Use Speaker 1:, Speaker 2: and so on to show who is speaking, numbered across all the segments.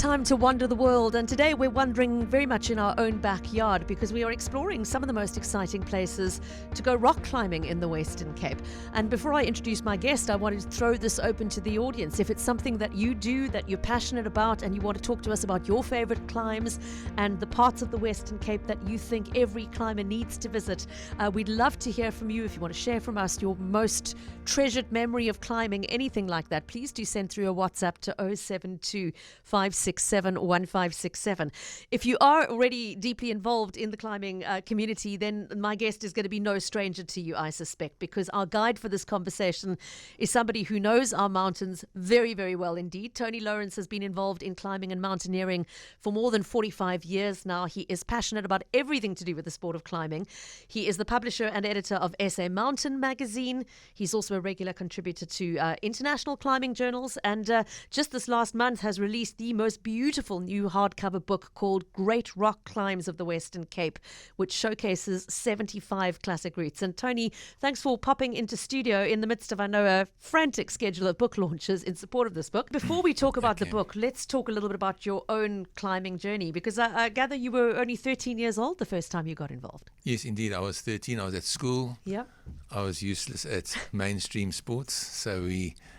Speaker 1: time to wander the world, and today we're wandering very much in our own backyard because we are exploring some of the most exciting places to go rock climbing in the Western Cape. And before I introduce my guest, I wanted to throw this open to the audience. If it's something that you do, that you're passionate about, and you want to talk to us about your favorite climbs and the parts of the Western Cape that you think every climber needs to visit, we'd love to hear from you. If you want to share from us your most treasured memory of climbing, anything like that, please do send through a WhatsApp to 072 567 1567. If you are already deeply involved in the climbing community, then my guest is going to be no stranger to you, I suspect, because our guide for this conversation is somebody who knows our mountains very, very well indeed. Tony Lourens has been involved in climbing and mountaineering for more than 45 years now. He is passionate about everything to do with the sport of climbing. He is the publisher and editor of SA Mountain magazine. He's also a regular contributor to international climbing journals, and just this last month has released the most beautiful new hardcover book called Great Rock Climbs of the Western Cape, which showcases 75 classic routes. And Tony, thanks for popping into studio in the midst of, I know, a frantic schedule of book launches in support of this book. Before we talk about the book, let's talk a little bit about your own climbing journey, because I gather you were only 13 years old the first time you got involved.
Speaker 2: Yes, indeed. I was 13. I was at school.
Speaker 1: Yeah.
Speaker 2: I was useless at mainstream sports. So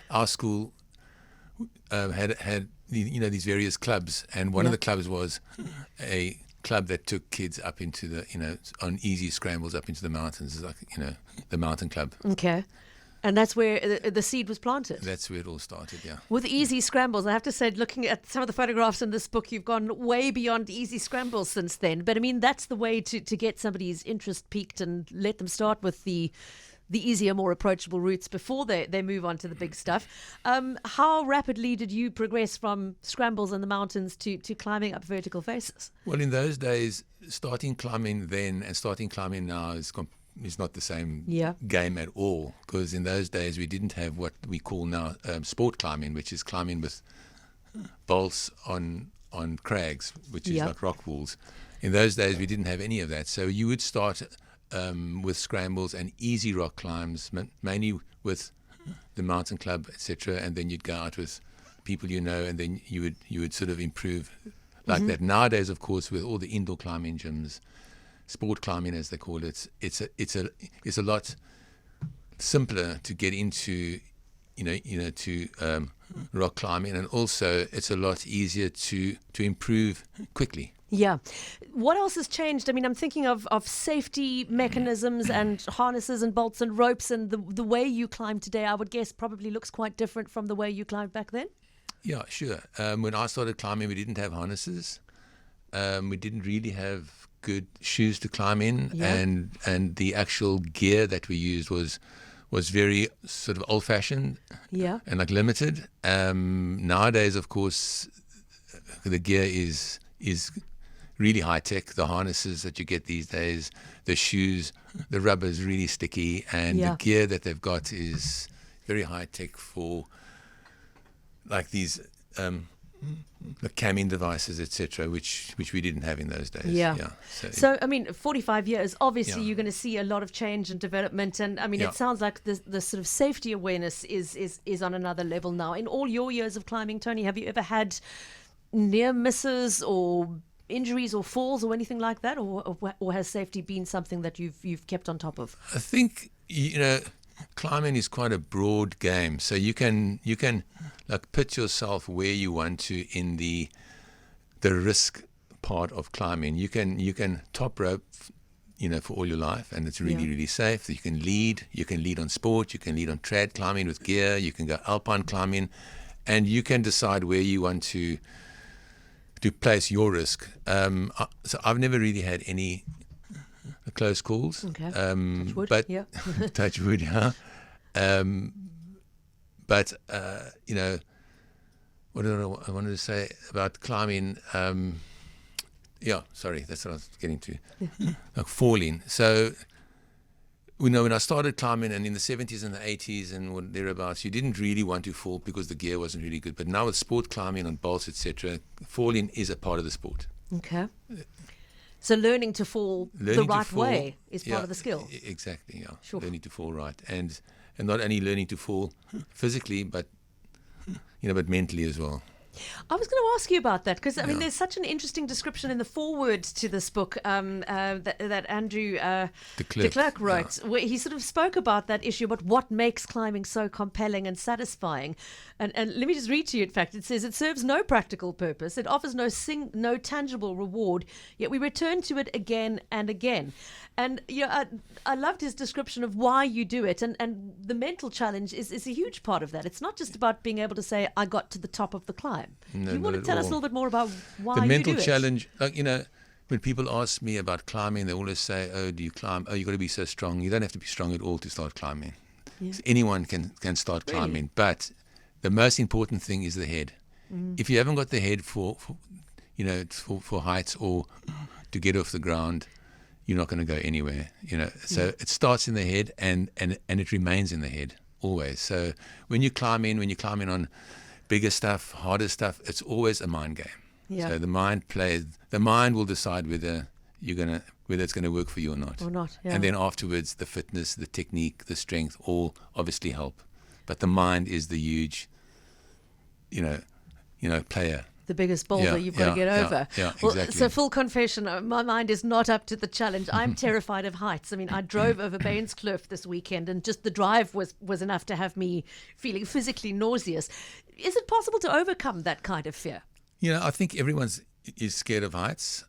Speaker 2: our school had these various clubs, and one of the clubs was a club that took kids up into the, on easy scrambles up into the mountains, like, the mountain club.
Speaker 1: Okay. And that's where the seed was planted.
Speaker 2: That's where it all started, yeah.
Speaker 1: With easy scrambles, I have to say, looking at some of the photographs in this book, you've gone way beyond easy scrambles since then. But I mean, that's the way to get somebody's interest piqued and let them start with the easier, more approachable routes before they move on to the big stuff. How rapidly did you progress from scrambles in the mountains to climbing up vertical faces?
Speaker 2: Well, in those days, starting climbing then and starting climbing now is not the same game at all, because in those days we didn't have what we call now sport climbing, which is climbing with bolts on crags, which is like rock walls. In those days we didn't have any of that, so you would start with scrambles and easy rock climbs, mainly with the mountain club, etc., and then you'd go out with people and then you would sort of improve like that. Nowadays, of course, with all the indoor climbing gyms, sport climbing as they call it, it's a lot simpler to get into to rock climbing, and also it's a lot easier to improve quickly.
Speaker 1: Yeah. What else has changed? I mean, I'm thinking of safety mechanisms and harnesses and bolts and ropes, and the way you climb today, I would guess, probably looks quite different from the way you climbed back then. Yeah,
Speaker 2: sure. When I started climbing, we didn't have harnesses. We didn't really have good shoes to climb in, and the actual gear that we used was very sort of old-fashioned and like limited. Nowadays, of course, the gear is really high-tech. The harnesses that you get these days, the shoes, the rubber is really sticky, and the gear that they've got is very high-tech for like these the camming devices, etc., which we didn't have in those days.
Speaker 1: So I mean, 45 years, obviously you're going to see a lot of change and development, and I mean, it sounds like the sort of safety awareness is on another level now. In all your years of climbing, Tony, have you ever had near misses or injuries or falls or anything like that, or has safety been something that you've kept on top of?
Speaker 2: I think climbing is quite a broad game, so you can like put yourself where you want to in the risk part of climbing. You can top rope, for all your life, and it's really really safe. You can lead on sport, you can lead on trad climbing with gear, you can go alpine climbing, and you can decide where you want to place your risk. So I've never really had any close calls.
Speaker 1: Okay. Touch wood.
Speaker 2: But touch wood, yeah. But what did I wanted to say about climbing? Sorry, that's what I was getting to. Like falling. So, when I started climbing, and in the 70s and the 80s and thereabouts, you didn't really want to fall because the gear wasn't really good. But now with sport climbing on bolts, etc., falling is a part of the sport.
Speaker 1: Okay. So learning to fall the right way is part of the skill.
Speaker 2: Exactly, yeah.
Speaker 1: Sure.
Speaker 2: Learning to fall right. And not only learning to fall physically, but but mentally as well.
Speaker 1: I was going to ask you about that because, I mean, there's such an interesting description in the foreword to this book that Andrew de Klerk wrote, where he sort of spoke about that issue, about what makes climbing so compelling and satisfying. And let me just read to you, in fact, it says, it serves no practical purpose, it offers no tangible reward, yet we return to it again and again. And I loved his description of why you do it, and the mental challenge is a huge part of that. It's not just about being able to say, I got to the top of the climb.
Speaker 2: No,
Speaker 1: do you want to tell us a little bit more about why you do it?
Speaker 2: The mental challenge, when people ask me about climbing, they always say, oh, do you climb? Oh, you've got to be so strong. You don't have to be strong at all to start climbing. Yeah. So anyone can start climbing, but the most important thing is the head. If you haven't got the head for heights or to get off the ground, you're not going to go anywhere. So it starts in the head and it remains in the head always. So when you climb in on bigger stuff, harder stuff, it's always a mind game. Yeah. So the mind will decide whether it's going to work for you or not. And then afterwards, the fitness, the technique, the strength, all obviously help. But the mind is the huge, player.
Speaker 1: The biggest boulder you've got to get over.
Speaker 2: Yeah,
Speaker 1: well,
Speaker 2: exactly.
Speaker 1: So full confession, my mind is not up to the challenge. I'm terrified of heights. I mean, I drove over Bairnskloof this weekend, and just the drive was enough to have me feeling physically nauseous. Is it possible to overcome that kind of fear?
Speaker 2: I think everyone is scared of heights.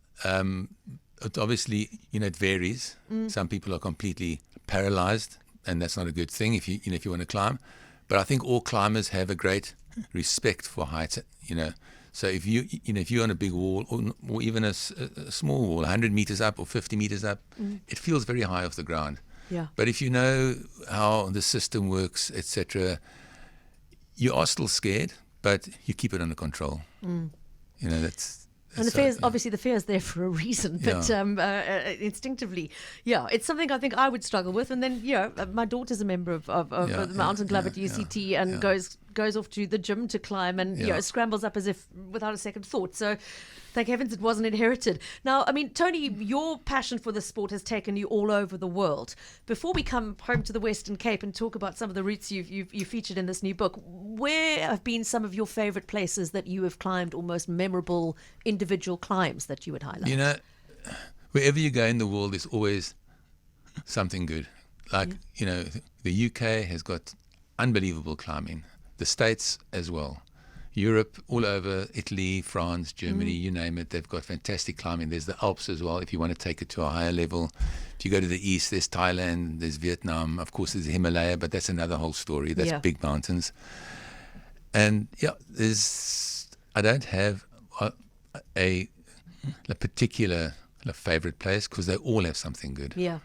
Speaker 2: Obviously, it varies. Some people are completely paralyzed, and that's not a good thing if you want to climb. But I think all climbers have a great respect for heights. So if you're on a big wall or even a small wall, 100 meters up or 50 meters up, it feels very high off the ground.
Speaker 1: Yeah.
Speaker 2: But if you know how the system works, etc., you are still scared, but you keep it under control. That's
Speaker 1: and the fear is, obviously the fear is there for a reason, but instinctively, it's something I think I would struggle with. And then, my daughter's a member of the mountain club at UCT and goes off to the gym to climb and scrambles up as if without a second thought. So thank heavens it wasn't inherited. Now, I mean, Tony, your passion for the sport has taken you all over the world. Before we come home to the Western Cape and talk about some of the routes you featured in this new book, where have been some of your favorite places that you have climbed, or most memorable individual climbs that you would highlight?
Speaker 2: Wherever you go in the world, there's always something good. Like, the UK has got unbelievable climbing. The States as well. Europe, all over, Italy, France, Germany, you name it, they've got fantastic climbing. There's the Alps as well, if you want to take it to a higher level. If you go to the east, there's Thailand, there's Vietnam, of course there's the Himalaya, but that's another whole story. That's big mountains. And I don't have a particular favorite place because they all have something good.
Speaker 1: Yeah.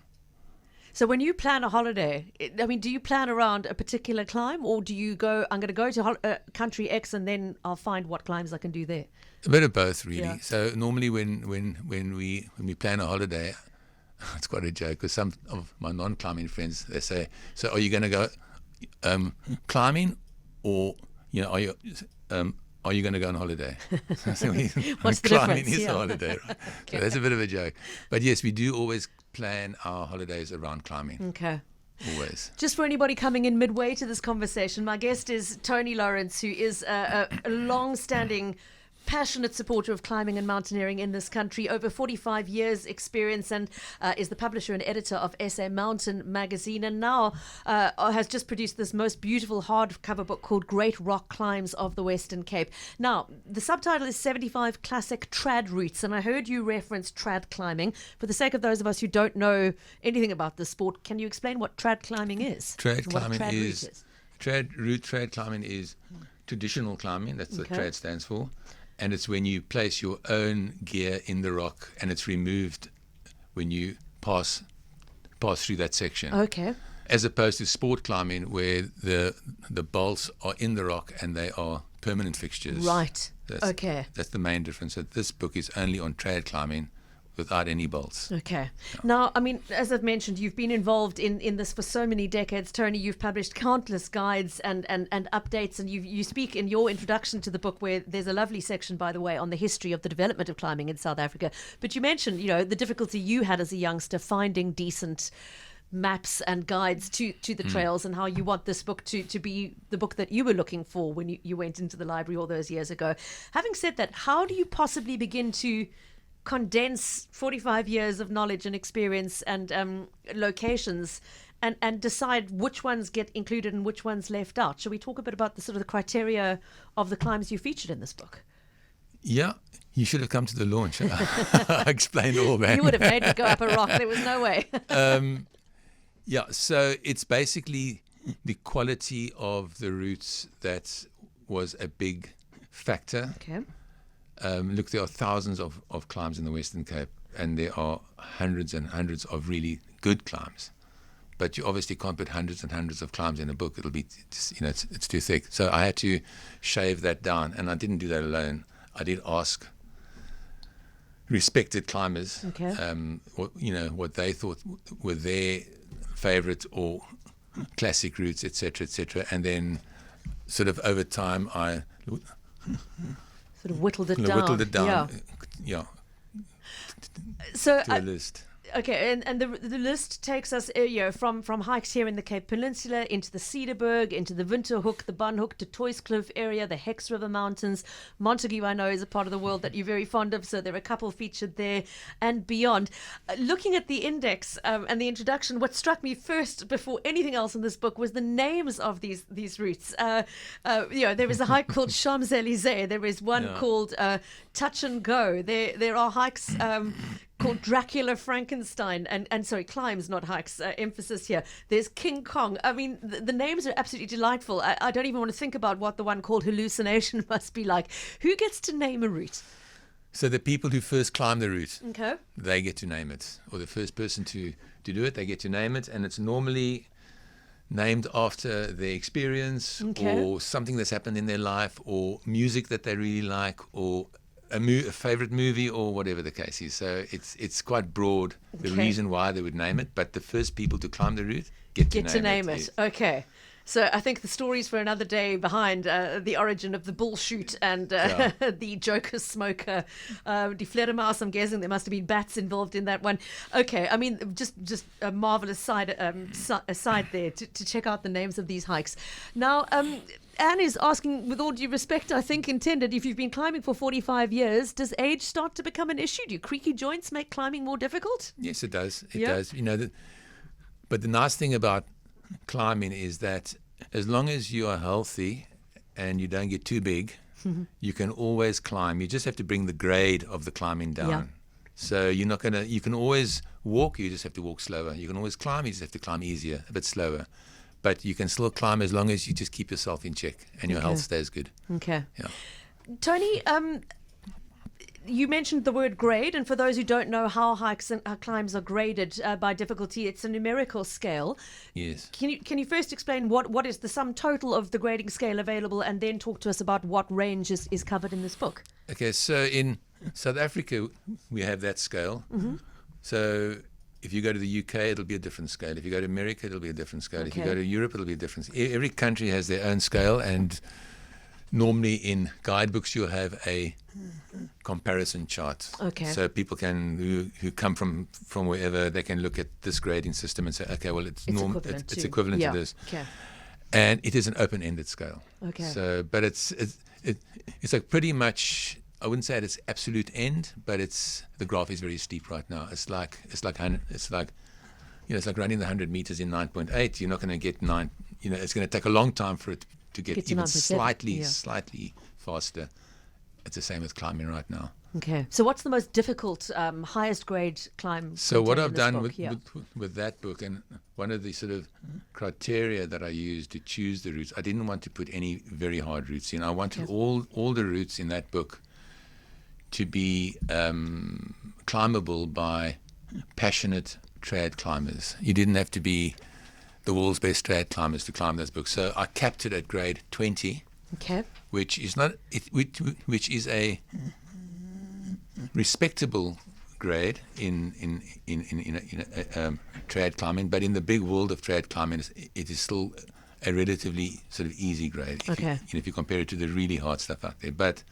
Speaker 1: So when you plan a holiday, I mean, do you plan around a particular climb, or do you go, I'm going to go to country X and then I'll find what climbs I can do there?
Speaker 2: A bit of both, really.
Speaker 1: Yeah.
Speaker 2: So normally when we plan a holiday, it's quite a joke because some of my non-climbing friends, they say, so are you going to go climbing, or are you going to go on holiday?
Speaker 1: What's the
Speaker 2: climbing
Speaker 1: difference?
Speaker 2: is the holiday, right? So that's a bit of a joke. But yes, we do always plan our holidays around climbing.
Speaker 1: Okay.
Speaker 2: Always.
Speaker 1: Just for anybody coming in midway to this conversation, my guest is Tony Lourens, who is a long-standing, passionate supporter of climbing and mountaineering in this country, over 45 years experience, and is the publisher and editor of SA Mountain magazine, and now has just produced this most beautiful hardcover book called Great Rock Climbs of the Western Cape. Now, the subtitle is 75 Classic Trad Routes, and I heard you reference trad climbing. For the sake of those of us who don't know anything about the sport, can you explain what trad climbing is?
Speaker 2: Trad climbing is trad climbing is traditional climbing. That's what trad stands for. And it's when you place your own gear in the rock and it's removed when you pass through that section.
Speaker 1: Okay.
Speaker 2: As opposed to sport climbing where the bolts are in the rock and they are permanent fixtures.
Speaker 1: Right.
Speaker 2: That's the main difference. So this book is only on trad climbing without any bolts.
Speaker 1: Okay. Now, I mean, as I've mentioned, you've been involved in this for so many decades, Tony. You've published countless guides and updates, and you speak in your introduction to the book, where there's a lovely section, by the way, on the history of the development of climbing in South Africa. But you mentioned, the difficulty you had as a youngster finding decent maps and guides to the trails, and how you want this book to be the book that you were looking for when you went into the library all those years ago. Having said that, how do you possibly begin to condense 45 years of knowledge and experience and locations and decide which ones get included and which ones left out? Shall we talk a bit about the sort of the criteria of the climbs you featured in this book?
Speaker 2: Yeah, you should have come to the launch. I explained all that.
Speaker 1: You would have made me go up a rock. There was no way.
Speaker 2: Yeah, so it's basically the quality of the routes that was a big factor.
Speaker 1: Okay.
Speaker 2: Look, there are thousands of climbs in the Western Cape, and there are hundreds and hundreds of really good climbs. But you obviously can't put hundreds and hundreds of climbs in a book. It'll be, it's too thick. So I had to shave that down, and I didn't do that alone. I did ask respected climbers,
Speaker 1: okay,
Speaker 2: what they thought were their favorite or classic routes, etc., and then sort of over time I
Speaker 1: sort of whittled it down.
Speaker 2: Yeah.
Speaker 1: So
Speaker 2: to a list.
Speaker 1: Okay, and the list takes us from hikes here in the Cape Peninsula into the Cedarburg, into the Winterhoek, the Bunhoek, to Toyskloof area, the Hex River Mountains. Montague, I know, is a part of the world that you're very fond of, so there are a couple featured there and beyond. Looking at the index and the introduction, what struck me first before anything else in this book was the names of these routes. There is a hike called Champs-Élysées. There is one called Touch and Go. There are hikes called Dracula Frankenstein, and sorry, climbs, not hikes, emphasis here. There's King Kong. I mean, the names are absolutely delightful. I don't even want to think about what the one called Hallucination must be like. Who gets to name a route?
Speaker 2: So the people who first climb the route,
Speaker 1: okay,
Speaker 2: they get to name it. Or the first person to do it, they get to name it. And it's normally named after their experience, or something that's happened in their life, or music that they really like, or a favorite movie, or whatever the case is. So it's quite broad, the reason why they would name it, but the first people to climb the route get to name it. Okay.
Speaker 1: So I think the stories for another day behind the origin of the bullshoot and the Joker smoker, Die Fledermaus, I'm guessing there must have been bats involved in that one. Okay, I mean, just a marvelous side there to check out the names of these hikes. Now, Anne is asking, with all due respect, I think intended, if you've been climbing for 45 years, does age start to become an issue? Do creaky joints make climbing more difficult?
Speaker 2: Yes, it does. It does. But the nice thing about climbing is that as long as you are healthy and you don't get too big, you can always climb. You just have to bring the grade of the climbing down. Yeah. So you can always walk, you just have to walk slower. You can always climb, you just have to climb easier, a bit slower. But you can still climb as long as you just keep yourself in check and your health stays good.
Speaker 1: Okay.
Speaker 2: Yeah.
Speaker 1: Tony, you mentioned the word grade, and for those who don't know how hikes and climbs are graded by difficulty, it's a numerical scale.
Speaker 2: Yes.
Speaker 1: Can you first explain what is the sum total of the grading scale available, and then talk to us about what range is covered in this book? Okay,
Speaker 2: so in South Africa, we have that scale. Mm-hmm. So if you go to the UK, it'll be a different scale. If you go to America, it'll be a different scale. Okay. If you go to Europe, it'll be a different scale. Every country has their own scale, and normally in guidebooks you'll have a comparison chart.
Speaker 1: Okay.
Speaker 2: So people who come from wherever, they can look at this grading system and say, okay, well it's equivalent to this.
Speaker 1: Okay.
Speaker 2: And it is an open-ended scale.
Speaker 1: Okay.
Speaker 2: So, but it's like pretty much, I wouldn't say at its absolute end, but the graph is very steep right now. It's like running the 100 meters in 9.8. You're not going to get 9. It's going to take a long time for it to get even slightly faster. It's the same with climbing right now.
Speaker 1: Okay. So what's the most difficult, highest grade climb?
Speaker 2: So what I've done with that book, and one of the sort of criteria that I used to choose the routes, I didn't want to put any very hard routes in. I wanted all the routes in that book to be climbable by passionate trad climbers. You didn't have to be the world's best trad climbers to climb those books. So I capped it at grade 20.
Speaker 1: Okay.
Speaker 2: Which is a respectable grade in trad climbing, but in the big world of trad climbing, it is still a relatively sort of easy grade.
Speaker 1: Okay.
Speaker 2: If you compare it to the really hard stuff out there, but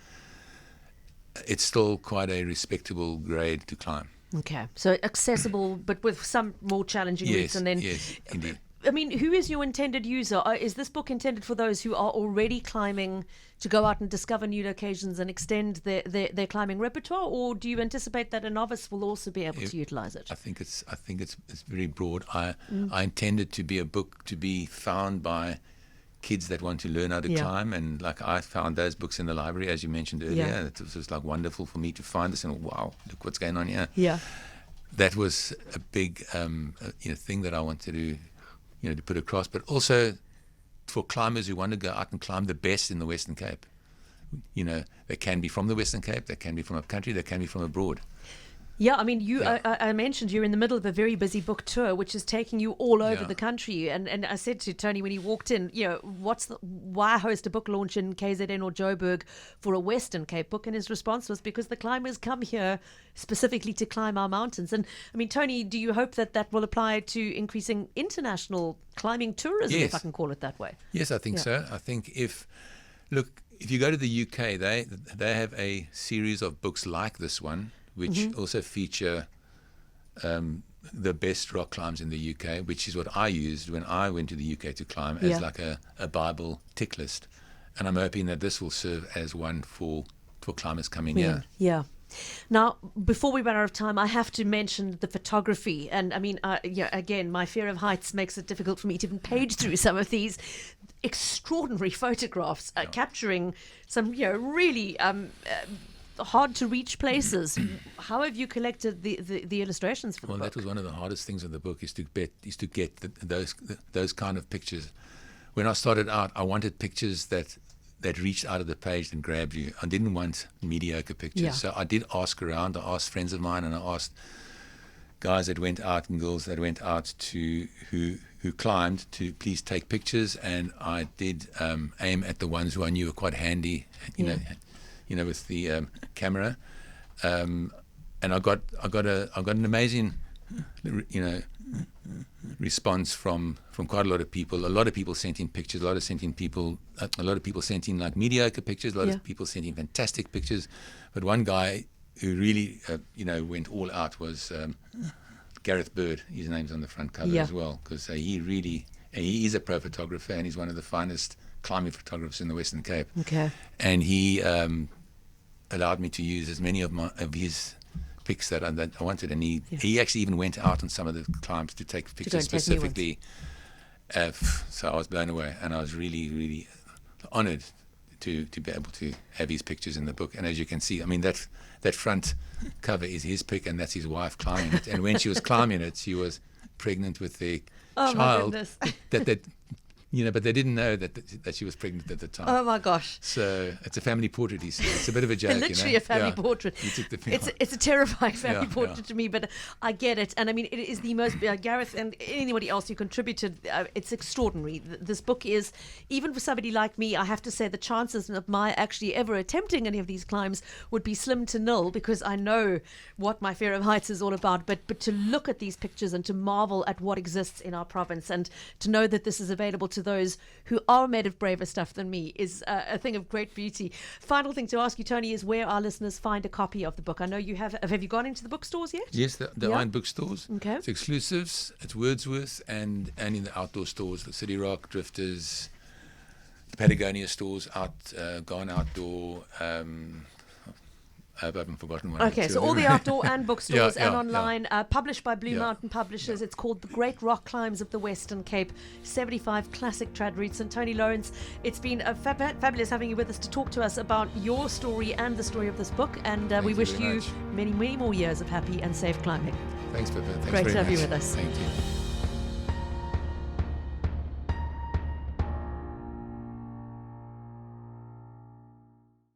Speaker 2: it's still quite a respectable grade to climb.
Speaker 1: Okay, so accessible, but with some more challenging routes. And then,
Speaker 2: yes, indeed.
Speaker 1: I mean, who is your intended user? Is this book intended for those who are already climbing to go out and discover new locations and extend their climbing repertoire, or do you anticipate that a novice will also be able to utilize it?
Speaker 2: I think it's very broad. I intend it to be a book to be found by kids that want to learn how to climb, and like I found those books in the library, as you mentioned earlier. It was just like wonderful for me to find this, and wow, look what's going on here.
Speaker 1: Yeah,
Speaker 2: that was a big thing that I wanted to put across, but also for climbers who want to go out and climb the best in the Western Cape. They can be from the Western Cape, they can be from upcountry, they can be from abroad.
Speaker 1: Yeah, I mean, I mentioned you're in the middle of a very busy book tour, which is taking you all over the country. And I said to Tony when he walked in, why host a book launch in KZN or Joburg for a Western Cape book? And his response was because the climbers come here specifically to climb our mountains. And I mean, Tony, do you hope that will apply to increasing international climbing tourism, if I can call it that way?
Speaker 2: Yes, I think so. I think if you go to the UK, they have a series of books like this one, which also feature the best rock climbs in the UK, which is what I used when I went to the UK to climb as like a Bible tick list. And I'm hoping that this will serve as one for climbers coming here.
Speaker 1: Yeah. Now, before we run out of time, I have to mention the photography. And I mean, again, my fear of heights makes it difficult for me to even page through some of these extraordinary photographs, capturing some really hard to reach places. How have you collected the illustrations for the book?
Speaker 2: Well, that was one of the hardest things in the book is to get those kind of pictures. When I started out, I wanted pictures that reached out of the page and grabbed you. I didn't want mediocre pictures. So I did ask around. I asked friends of mine, and I asked guys that went out and girls that went out to who climbed to please take pictures, and I did aim at the ones who I knew were quite handy, with the camera, and I got an amazing, response from quite a lot of people. A lot of people sent in pictures. A lot of people sent in like mediocre pictures. A lot of people sent in fantastic pictures. But one guy who really, went all out was Gareth Bird. His name's on the front cover as well, because he is a pro photographer, and he's one of the finest climbing photographers in the Western Cape.
Speaker 1: Okay.
Speaker 2: And he allowed me to use as many of his pics that I wanted, and he actually even went out on some of the climbs to take pictures specifically. So I was blown away, and I was really, really honoured to be able to have his pictures in the book. And as you can see, I mean, that front cover is his pic, and that's his wife climbing it. And when she was climbing it, she was pregnant with their child. But they didn't know that she was pregnant at the time.
Speaker 1: Oh my gosh!
Speaker 2: So it's a family portrait. It's a bit of a joke.
Speaker 1: Literally a family portrait.
Speaker 2: He took the
Speaker 1: it's a terrifying family portrait to me, but I get it. And I mean, it is the most Gareth and anybody else who contributed. It's extraordinary. This book is, even for somebody like me, I have to say the chances of my actually ever attempting any of these climbs would be slim to nil, because I know what my fear of heights is all about. But to look at these pictures and to marvel at what exists in our province, and to know that this is available to those who are made of braver stuff than me, is a thing of great beauty. Final thing to ask you, Tony, is where our listeners find a copy of the book. I know you have you gone into the bookstores yet?
Speaker 2: Yes, the Iron bookstores.
Speaker 1: Okay.
Speaker 2: It's exclusives. It's Wordsworth, and in the outdoor stores, the City Rock, Drifters, the Patagonia stores, Gone Outdoor. I haven't forgotten one.
Speaker 1: Okay, so all the outdoor and bookstores and online, published by Blue Mountain Publishers. It's called The Great Rock Climbs of the Western Cape, 75 Classic Trad Routes. And Tony Lourens, it's been fabulous having you with us to talk to us about your story and the story of this book. And we wish you many, many more years of happy and safe climbing.
Speaker 2: Thanks, Pippa. Thanks
Speaker 1: Great
Speaker 2: very
Speaker 1: to have
Speaker 2: much.
Speaker 1: you with us.
Speaker 2: Thank you.